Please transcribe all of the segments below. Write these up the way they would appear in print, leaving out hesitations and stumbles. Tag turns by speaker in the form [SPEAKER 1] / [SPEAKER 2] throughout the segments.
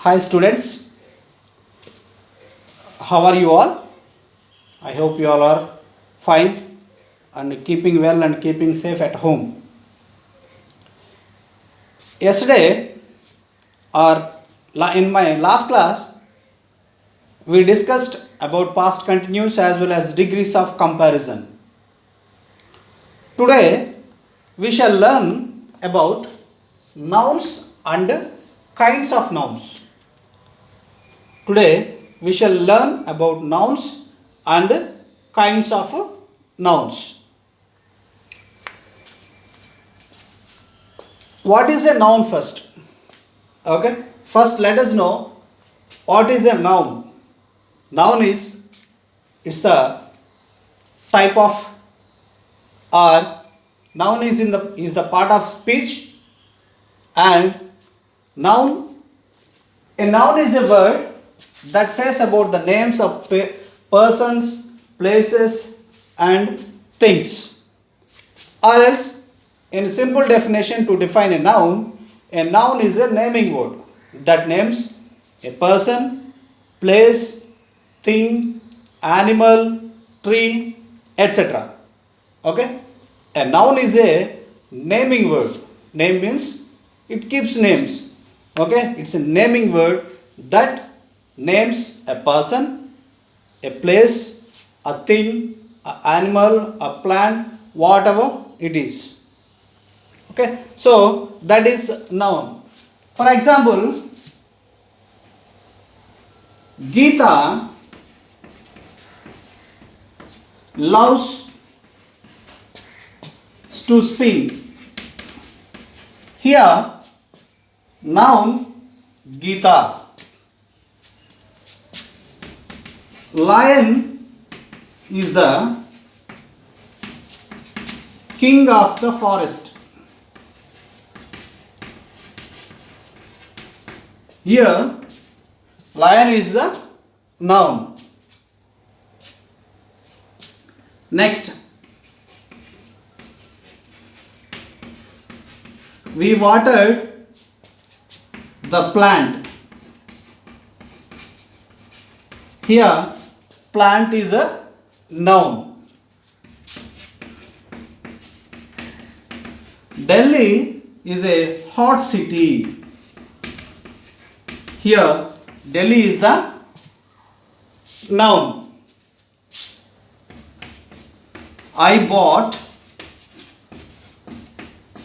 [SPEAKER 1] Hi students, how are you all? I hope you all are fine and keeping well and keeping safe at home. Yesterday or in my last class we discussed about past continuous as well as degrees of comparison. Today we shall learn about nouns and kinds of nouns. Today we shall learn about nouns and kinds of nouns. What is a noun first? Okay, first let us know what is a noun. Noun is the type of or noun is the part of speech, and noun a noun is a word that says about the names of persons, places and things. Or else, in simple definition, to define a noun is a naming word that names a person, place, thing, animal, tree, etc. Okay? A noun is a naming word. Name means it keeps names. Okay? It's a naming word that names a person, a place, a thing, an animal, a plant, whatever it is. Okay? So that is noun. For example, Geeta loves to sing. Here, noun Geeta. Lion is the king of the forest. Here, lion is the noun. Next, we watered the plant. Here, plant is a noun. Delhi is a hot city. Here, Delhi is the noun. I bought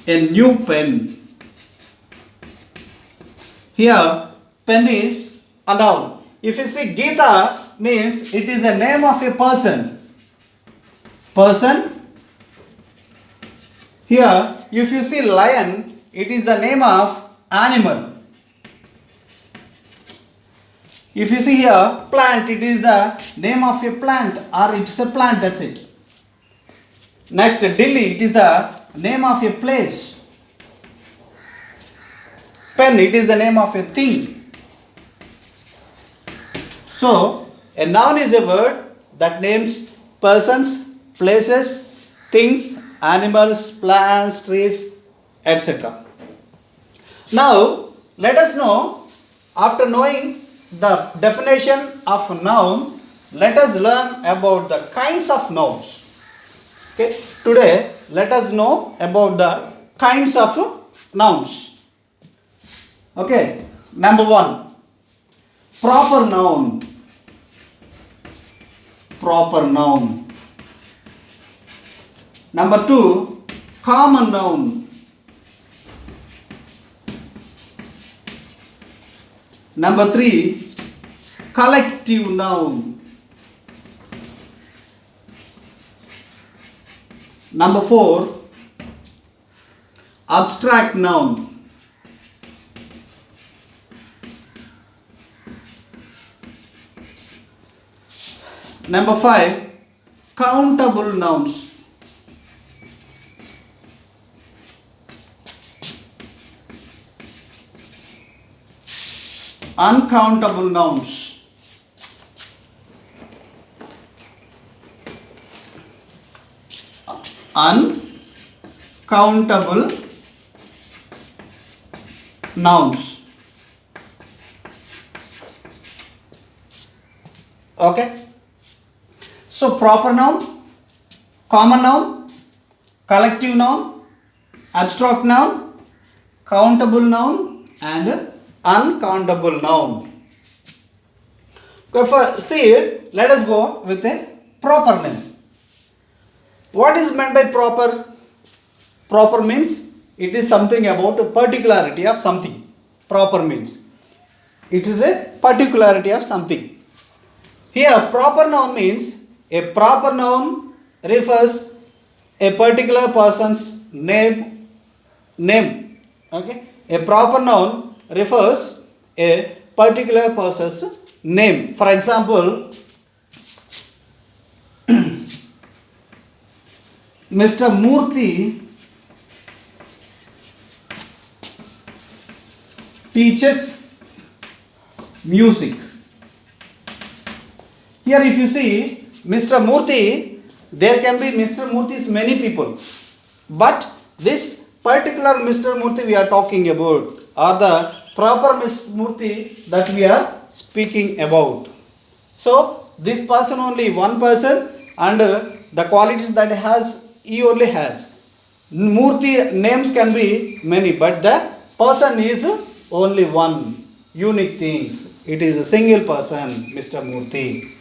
[SPEAKER 1] a new pen. Here, pen is a noun. If you see Geeta means it is a name of a person. Person. Here, if you see lion, it is the name of animal. If you see here plant, it is the name of a plant or it's a plant, that's it. Next, Delhi, it is the name of a place. Pen, it is the name of a thing. So, a noun is a word that names persons, places, things, animals, plants, trees, etc. Now, let us know, after knowing the definition of noun, let us learn about the kinds of nouns. Okay, today let us know about the kinds of nouns. Okay, number one, proper noun. Proper noun. Number two, common noun. Number three, collective noun. Number four, abstract noun. Number five, countable nouns. Uncountable nouns. Uncountable nouns. Okay. So proper noun, common noun, collective noun, abstract noun, countable noun and uncountable noun. Okay, see, let us go with a proper name. What is meant by proper? Proper means it is something about a particularity of something. Proper means it is a particularity of something. Here proper noun means a proper noun refers a particular person's name. Okay. A proper noun refers a particular person's name. For example, Mr. Murthy teaches music. Here if you see Mr. Murthy, there can be Mr. Murthy's many people. But this particular Mr. Murthy we are talking about, or the proper Mr. Murthy that we are speaking about. So this person only one person, and the qualities that he only has. Murthy names can be many, but the person is only one. Unique things. It is a single person, Mr. Murthy.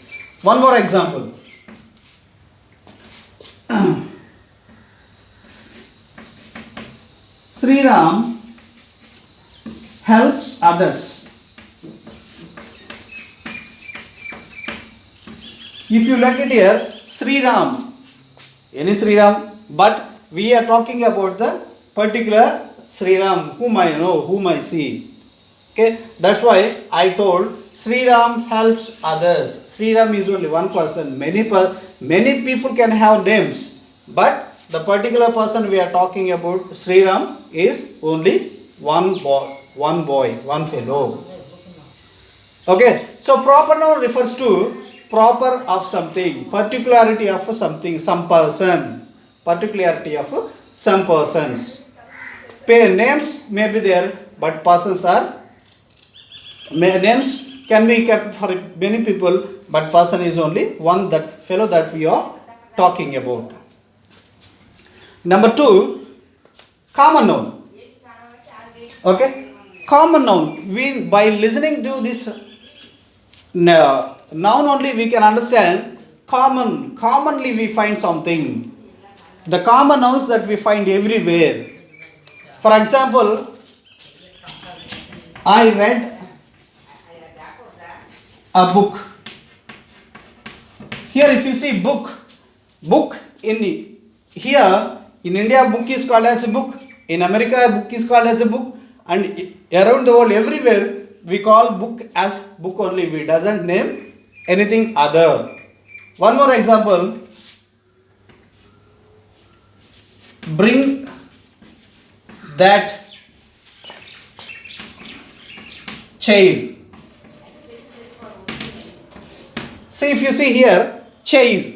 [SPEAKER 1] One more example. Sri Ram helps others. If you look at here, Sri Ram, any Sri Ram, but we are talking about the particular Sri Ram whom I know, whom I see. Okay, that's why I told Sri Ram helps others. Sri Ram is only one person. Many people can have names, but the particular person we are talking about, Sri Ram, is only one boy, one fellow. Okay, so proper noun refers to proper of something, particularity of something, some person, particularity of some persons. Names may be there, but persons are. Names can be kept for many people, but person is only one, that fellow that we are talking about. Number 2, common noun. Okay, common noun. We, by listening to this noun only, we can understand commonly we find something. The common nouns that we find everywhere. For example, I read a book. Here if you see book in here in India, book is called as a book. In America, book is called as a book, and around the world everywhere we call book as book only. We doesn't name anything other. One more example. Bring that chair. See, if you see here, chair.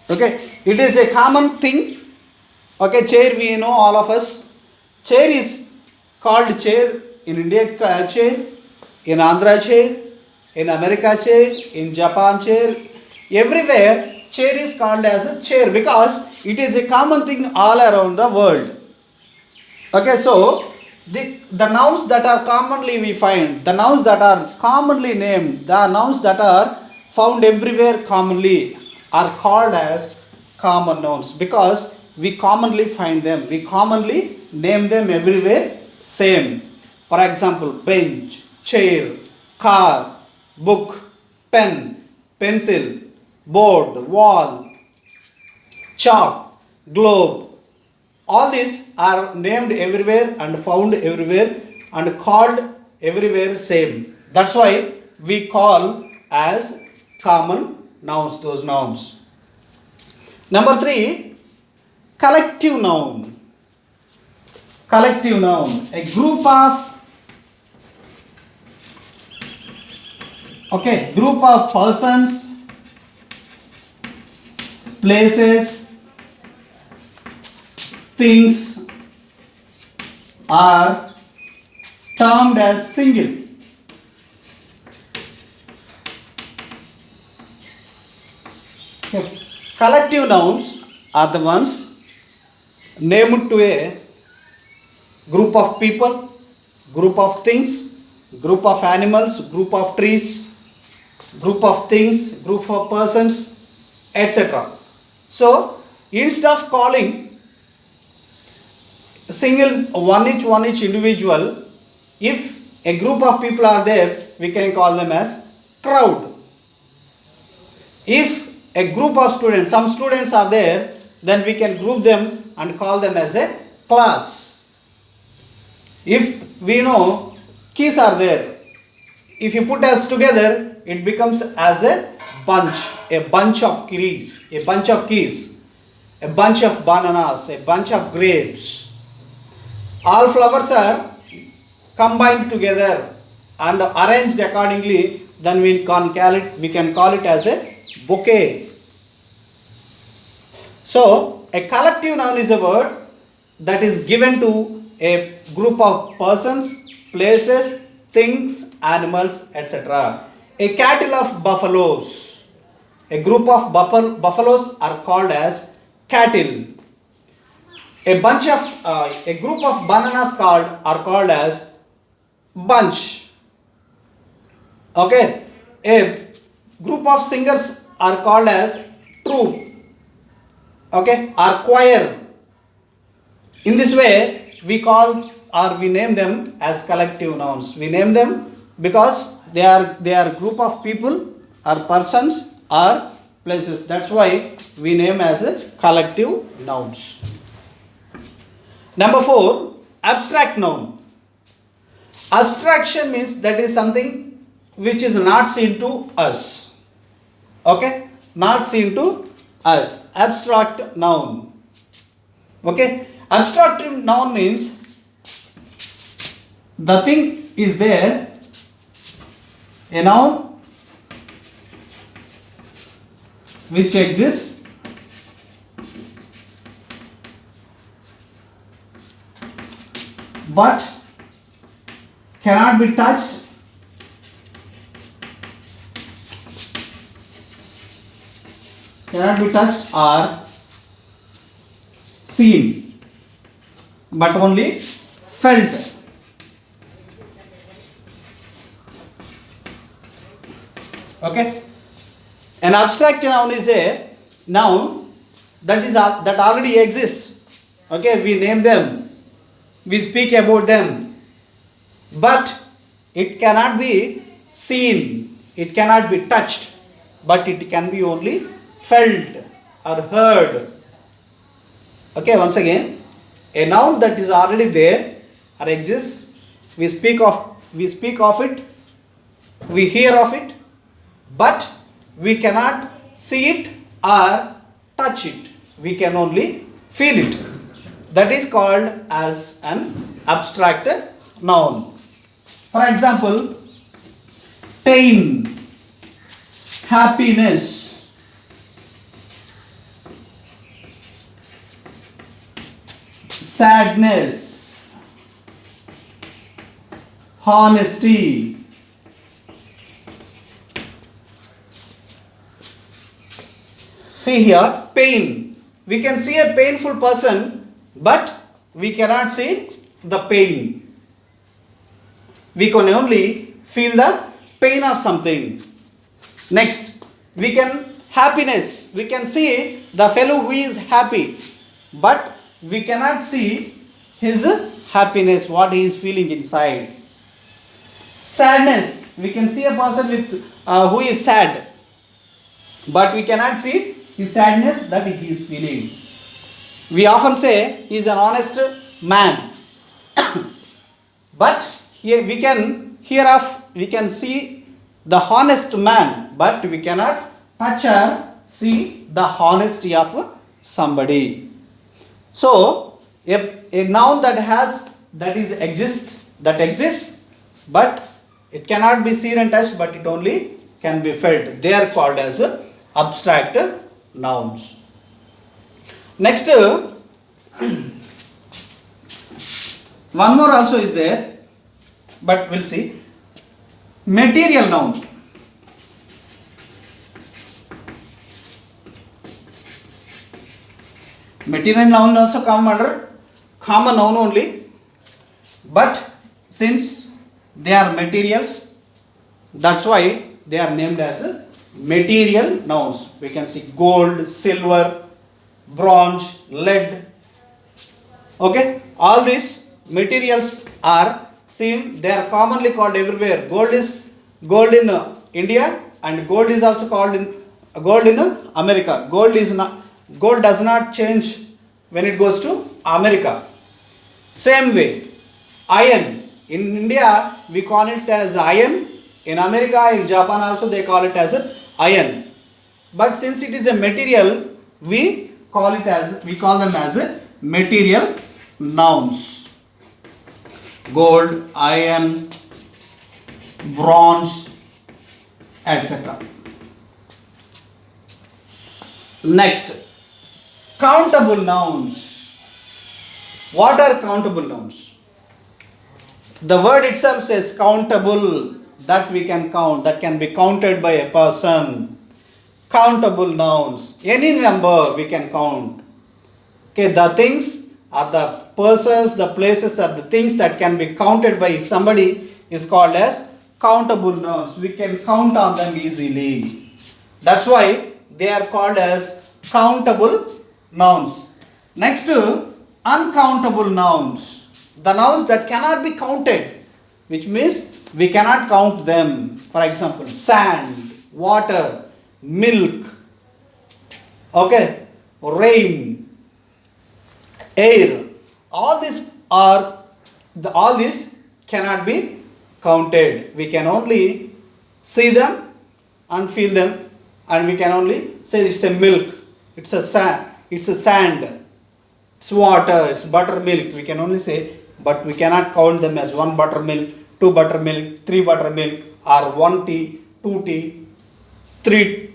[SPEAKER 1] Okay, it is a common thing. Okay, chair we know all of us. Chair is called chair in India, chair, in Andhra chair, in America chair, in Japan chair. Everywhere chair is called as a chair because it is a common thing all around the world. Okay, so the nouns that are commonly we find, the nouns that are commonly named, the nouns that are found everywhere commonly are called as common nouns because we commonly find them, we commonly name them everywhere same. For example, bench, chair, car, book, pen, pencil, board, wall, chalk, globe. All these are named everywhere and found everywhere and called everywhere same. That's why we call as common nouns those nouns. Number 3, collective noun. Collective noun, a group of persons, places, things are termed as single. Okay. Collective nouns are the ones named to a group of people, group of things, group of animals, group of trees, group of things, group of persons, etc. So instead of calling single one each individual, if a group of people are there, we can call them as crowd. If a group of students, some students are there, then we can group them and call them as a class. If we know keys are there, if you put us together, it becomes as a bunch of keys, a bunch of keys, a bunch of bananas, a bunch of grapes. All flowers are combined together and arranged accordingly, then we can call it as a bouquet. So a collective noun is a word that is given to a group of persons, places, things, animals, etc. A cattle of buffaloes. A group of buffaloes are called as cattle. A group of bananas are called as bunch. Okay. A group of singers are called as troop. Okay, or choir. In this way, we name them as collective nouns. We name them because they are group of people or persons or places. That's why we name as a collective nouns. Number 4, abstract noun. Abstraction means that is something which is not seen to us. Okay, not seen to us. Abstract noun. Okay, abstract noun means the thing is there, a noun which exists but cannot be touched, or seen, but only felt. Okay, an abstract noun is a noun that already exists. Okay, we name them, we speak about them, but it cannot be seen, it cannot be touched, but it can be only felt or heard. Okay, once again, a noun that is already there or exists, we speak of it, we hear of it, but we cannot see it or touch it, we can only feel it. That is called as an abstract noun. For example, pain, happiness, sadness, honesty, see here, pain. We can see a painful person, but we cannot see the pain. We can only feel the pain of something. Next, we can happiness. We can see the fellow who is happy, but we cannot see his happiness, what he is feeling inside. Sadness. We can see a person who is sad, but we cannot see his sadness that he is feeling. We often say he is an honest man, but here we can see the honest man, but we cannot touch or see the honesty of somebody. So a noun that exists, but it cannot be seen and touched, but it only can be felt. They are called as abstract nouns. Next, one more also is there, but we'll see. Material noun. Material noun also come under common noun only, but since they are materials, that's why they are named as material nouns. We can see gold, silver, bronze, lead. Okay, all these materials are seen, they are commonly called everywhere. Gold is gold in India, and gold is also called in gold in America. Gold does not change when it goes to America. Same way, iron in India we call it as iron. In America, in Japan also they call it as iron. But since it is a material, we call them as material nouns. Gold, iron, bronze, etc. Next, countable nouns. What are countable nouns? The word itself says countable, that we can count, that can be counted by a person. Countable nouns, any number we can count. Okay, the things or the persons, the places or the things that can be counted by somebody is called as countable nouns. We can count on them easily. That's why they are called as countable nouns. Next, uncountable nouns. The nouns that cannot be counted, which means we cannot count them. For example, sand, water, milk, okay, rain, air. All these cannot be counted. We can only see them and feel them, and we can only say it's a milk, it's a sand, it's water, it's buttermilk. We can only say, but we cannot count them as one buttermilk, two buttermilk, three buttermilk, or one tea, two tea, three,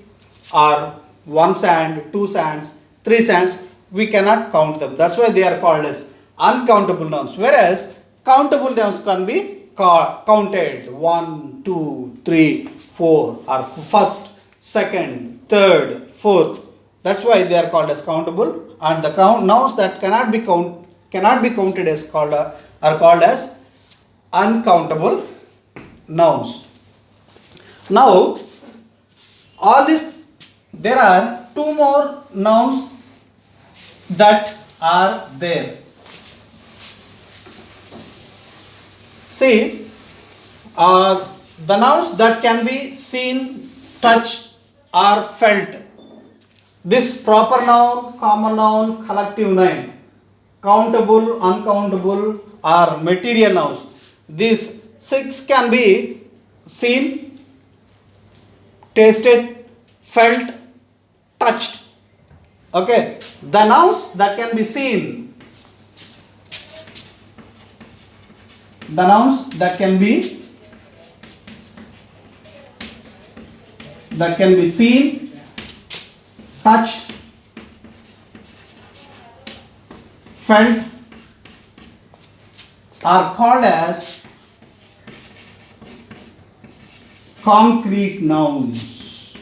[SPEAKER 1] or one sand, two sands, three sands. We cannot count them. That's why they are called as uncountable nouns. Whereas countable nouns can be counted 1, 2, 3, 4, or first, second, third, fourth. That's why they are called as countable. And the nouns that cannot be counted as are called as uncountable nouns. Now, all this, there are two more nouns that are there. See, the nouns that can be seen, touched, or felt. This proper noun, common noun, collective noun, countable, uncountable, or material nouns. These 6 can be seen, tasted, felt, touched. Okay, the nouns that can be seen, the nouns that can be seen, touched, felt, are called as concrete nouns.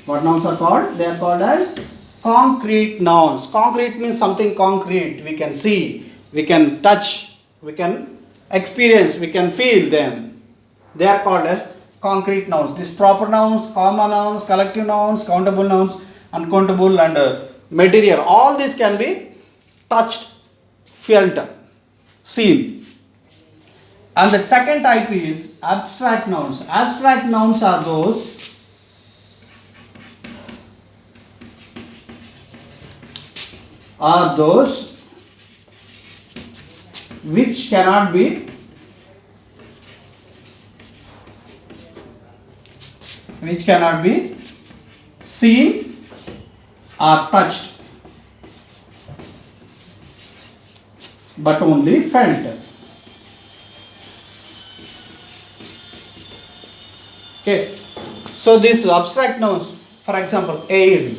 [SPEAKER 1] What nouns are called? They are called as concrete nouns. Concrete means something concrete. We can see, we can touch, we can experience, we can feel them. They are called as concrete nouns. These proper nouns, common nouns, collective nouns, countable nouns, uncountable, and material. All these can be touched, felt, seen. And the second type is abstract nouns. Abstract nouns are those which cannot be seen or touched, but only felt. Okay, so these abstract nouns, for example, air,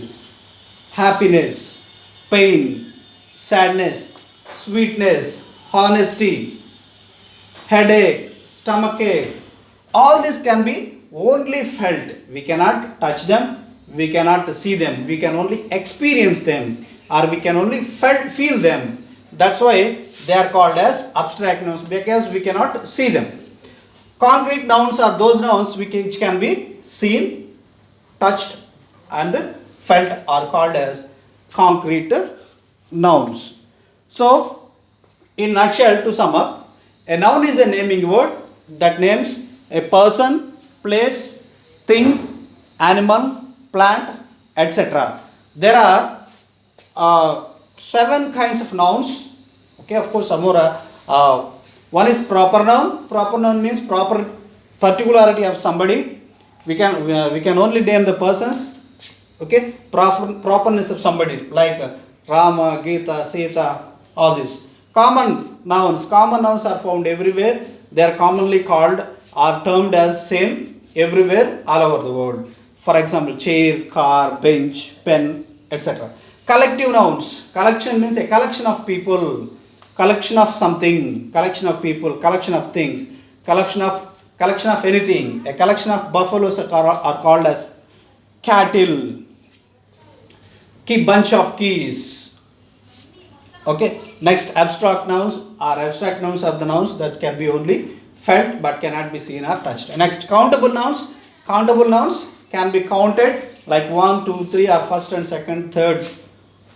[SPEAKER 1] happiness, pain, sadness, sweetness, honesty, headache, stomachache, all this can be only felt. We cannot touch them, we cannot see them, we can only experience them, or we can only feel them. That's why they are called as abstract nouns, because we cannot see them. Concrete nouns are those nouns which can be seen, touched and felt, are called as concrete nouns. So, in nutshell, to sum up, a noun is a naming word that names a person, place, thing, animal, plant, etc. There are 7 kinds of nouns. Okay, of course, some more. One is proper noun. Proper noun means proper particularity of somebody. We can only name the persons. Okay, properness of somebody, like Rama, Gita, Sita, all this. Common nouns. Common nouns are found everywhere. They are commonly called or termed as same everywhere, all over the world. For example, chair, car, bench, pen, etc. Collective nouns. Collection means a collection of people, collection of something, collection of people, collection of things, collection of anything. A collection of buffaloes are called as cattle. Key, bunch of keys. Okay. Next, abstract nouns. Abstract nouns are the nouns that can be only felt but cannot be seen or touched. Next, countable nouns. Countable nouns can be counted, like 1, 2, 3, or first and second, third.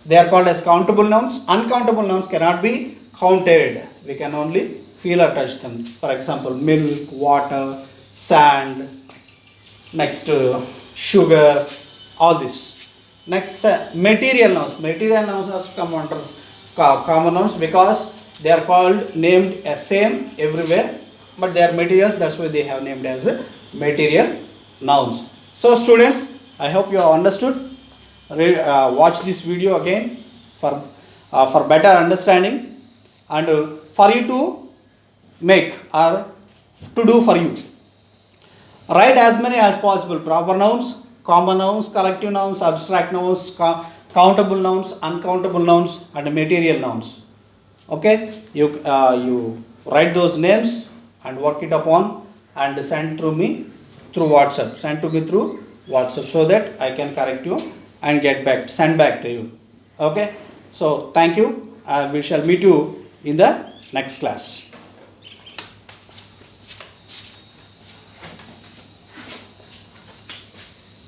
[SPEAKER 1] They are called as countable nouns. Uncountable nouns cannot be counted. We can only feel or touch them. For example, milk, water, sand. Next, sugar, all this. Next, material nouns. Material nouns are common nouns because they are called, named as same everywhere, but they are materials, that's why they have named as material nouns. So students, I hope you have understood. Watch this video again for better understanding, and for you to make or to do for you. Write as many as possible proper nouns, common nouns, collective nouns, abstract nouns, countable nouns, uncountable nouns, and material nouns. Okay, you write those names and work it upon and send through me through WhatsApp. Send to me through WhatsApp so that I can correct you and send back to you. Okay, so thank you. We shall meet you in the next class.